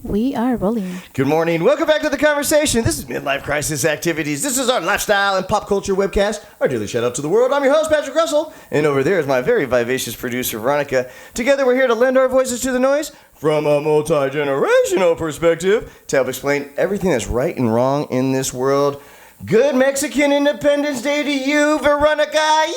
We are rolling. Good morning. Welcome back to the conversation. This is Midlife Crisis Activities. This is our lifestyle and pop culture webcast. Our daily shout out to the world. I'm your host, Patrick Russell. And over there is my very vivacious producer, Veronica. Together, we're here to lend our voices to the noise from a multi-generational perspective to help explain everything that's right and wrong in this world. Good Mexican Independence Day to you, Veronica. Yeah!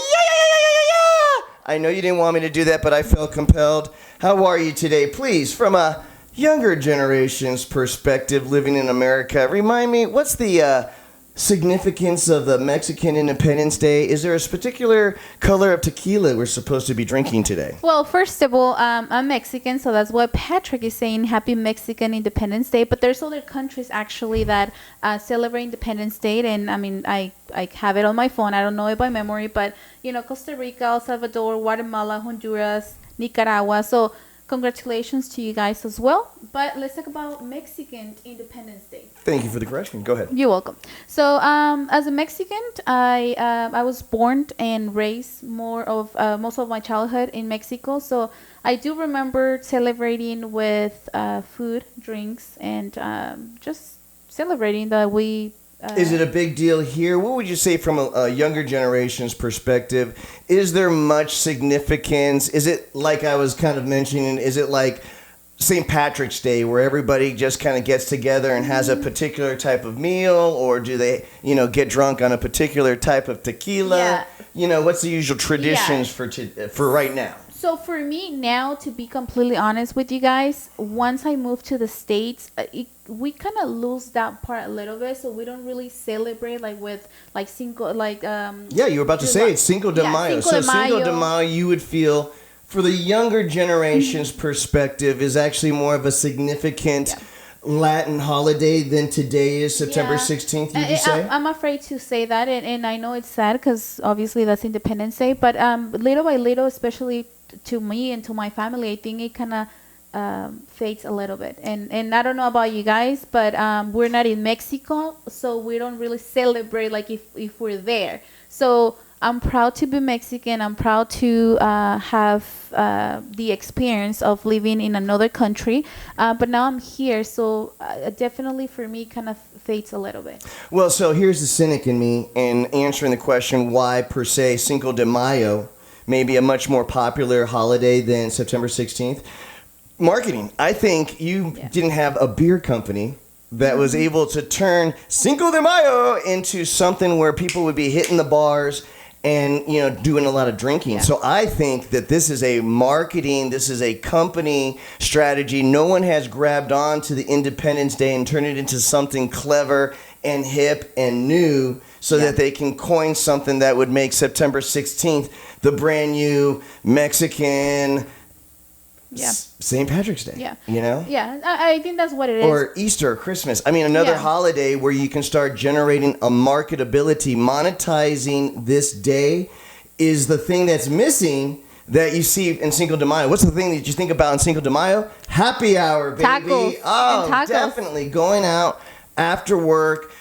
I know you didn't want me to do that, but I felt compelled. How are you today? Please, from a younger generation's perspective, living in America, remind me, what's the significance of the Mexican Independence Day? Is there a particular color of tequila we're supposed to be drinking today? Well, first of all, I'm Mexican, so that's why Patrick is saying Happy Mexican Independence Day. But there's other countries actually that celebrate Independence Day, and I mean, I have it on my phone. I don't know it by memory, but you know, Costa Rica, El Salvador, Guatemala, Honduras, Nicaragua. So congratulations to you guys as well. But let's talk about Mexican Independence Day. Thank you for the correction. Go ahead. You're welcome. So, as a Mexican, I was born and raised most of my childhood in Mexico. So I do remember celebrating with food, drinks, and just celebrating that we. Is it a big deal here? What would you say from a younger generation's perspective? Is there much significance? Is it like I was kind of mentioning, is it like St. Patrick's Day where everybody just kind of gets together and has a particular type of meal? Or do they, get drunk on a particular type of tequila? Yeah. What's the usual traditions for right now? So for me now, to be completely honest with you guys, once I moved to the States, we kind of lose that part a little bit. So we don't really celebrate Cinco, Yeah, you were about to say it's Cinco de Mayo. Cinco de Mayo, you would feel, for the younger generation's perspective, is actually more of a significant Latin holiday than today is, September 16th, would you say? I'm afraid to say that, and I know it's sad because obviously that's Independence Day, but little by little, especially to me and to my family, I think it kind of fades a little bit. And I don't know about you guys, but we're not in Mexico, so we don't really celebrate like if we're there. So I'm proud to be Mexican. I'm proud to have the experience of living in another country. But now I'm here, so definitely for me kind of fades a little bit. Well, so here's the cynic in me in answering the question why, per se, Cinco de Mayo may be a much more popular holiday than September 16th. Marketing. I think you didn't have a beer company that was able to turn Cinco de Mayo into something where people would be hitting the bars and doing a lot of drinking. Yeah. So I think that this is a marketing, this is a company strategy. No one has grabbed on to the Independence Day and turned it into something clever and hip and new so that they can coin something that would make September 16th the brand new Mexican St. Patrick's Day. Yeah. Yeah, I think that's what it is. Or Easter or Christmas. I mean, another holiday where you can start generating a marketability. Monetizing this day is the thing that's missing that you see in Cinco de Mayo. What's the thing that you think about in Cinco de Mayo? Happy hour, baby. Tacos. Oh, definitely. Going out after work,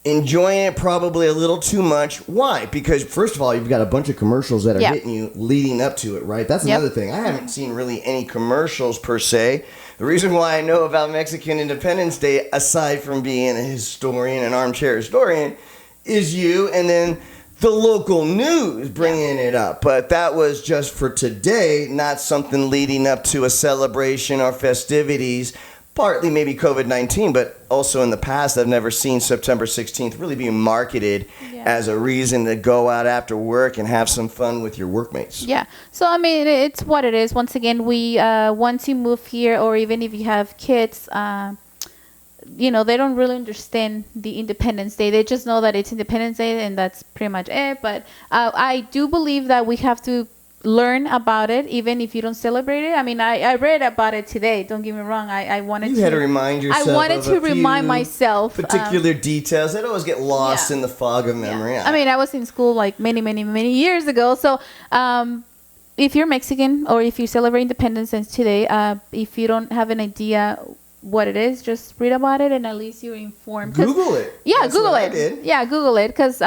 enjoying it probably a little too much. Why? Because, first of all, you've got a bunch of commercials that are hitting you leading up to it, right? That's another thing. I haven't seen really any commercials per se. The reason why I know about Mexican Independence Day, aside from being a historian, an armchair historian, is you and then the local news bringing it up. But that was just for today, not something leading up to a celebration or festivities. Partly maybe COVID-19, but also in the past, I've never seen September 16th really being marketed as a reason to go out after work and have some fun with your workmates. Yeah. So, I mean, it's what it is. Once again, we once you move here, or even if you have kids, they don't really understand the Independence Day. They just know that it's Independence Day, and that's pretty much it. But I do believe that we have to learn about it, even if you don't celebrate it. I mean, I read about it today. Don't get me wrong. I wanted had to remind yourself. I wanted to remind myself particular details that always get lost in the fog of memory. I mean, I was in school like many years ago. So, if you're Mexican or if you celebrate Independence Day today, if you don't have an idea what it is, just read about it and at least you're informed. Google it. Yeah, That's Google what it. I did. Yeah, Google it. Because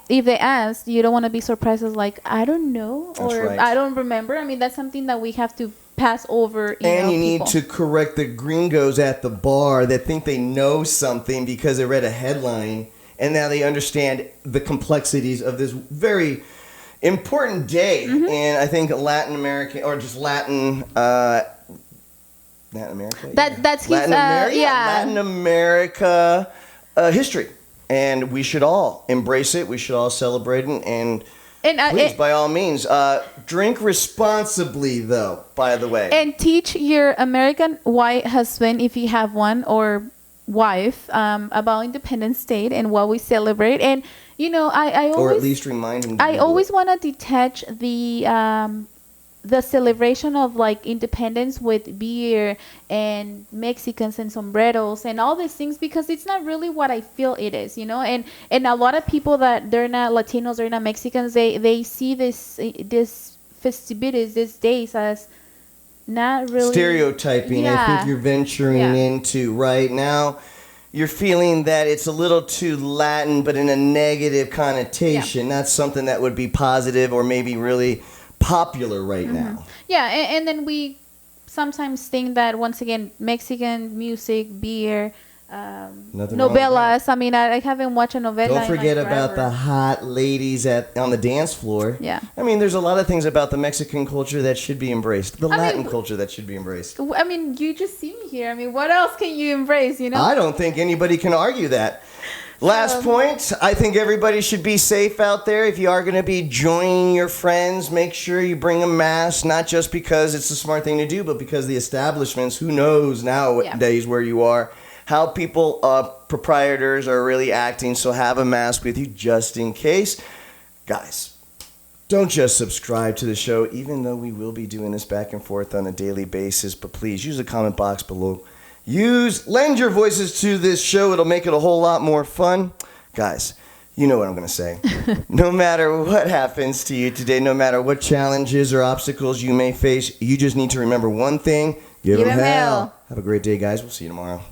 if they ask, you don't want to be surprised as like, I don't know, or right. I don't remember. I mean, that's something that we have to pass over. And you need people. to correct the gringos at the bar that think they know something because they read a headline and now they understand the complexities of this very important day. And I think Latin American or just Latin America. That's his, Latin America history, and we should all embrace it. We should all celebrate it, and please, by all means, drink responsibly. Though, by the way, and teach your American white husband, if you have one, or wife, about Independence Day and what we celebrate. And I always, or at least remind him. I always want to detach the celebration of like independence with beer and Mexicans and sombreros and all these things, because it's not really what I feel it is, and a lot of people that they're not Latinos, they're not Mexicans, they see this festivities, these days, as not really stereotyping. I think you're venturing into right now. You're feeling that it's a little too Latin, but in a negative connotation. That's something that would be positive or maybe really popular right now. Yeah, and then we sometimes think that, once again, Mexican music, beer, novelas. I mean, I haven't watched a novela. Don't forget about the hot ladies on the dance floor. Yeah. I mean, there's a lot of things about the Mexican culture that should be embraced. The Latin culture that should be embraced. I mean, you just see me here. I mean, what else can you embrace, I don't think anybody can argue that. Last point, I think everybody should be safe out there. If you are going to be joining your friends, make sure you bring a mask, not just because it's the smart thing to do, but because the establishments, who knows nowadays where you are, how people, proprietors are really acting. So have a mask with you just in case. Guys, don't just subscribe to the show, even though we will be doing this back and forth on a daily basis, but please use the comment box below. Lend your voices to this show. It'll make it a whole lot more fun. Guys, you know what I'm going to say. No matter what happens to you today, no matter what challenges or obstacles you may face, you just need to remember one thing. Give them hell. Have a great day, guys. We'll see you tomorrow.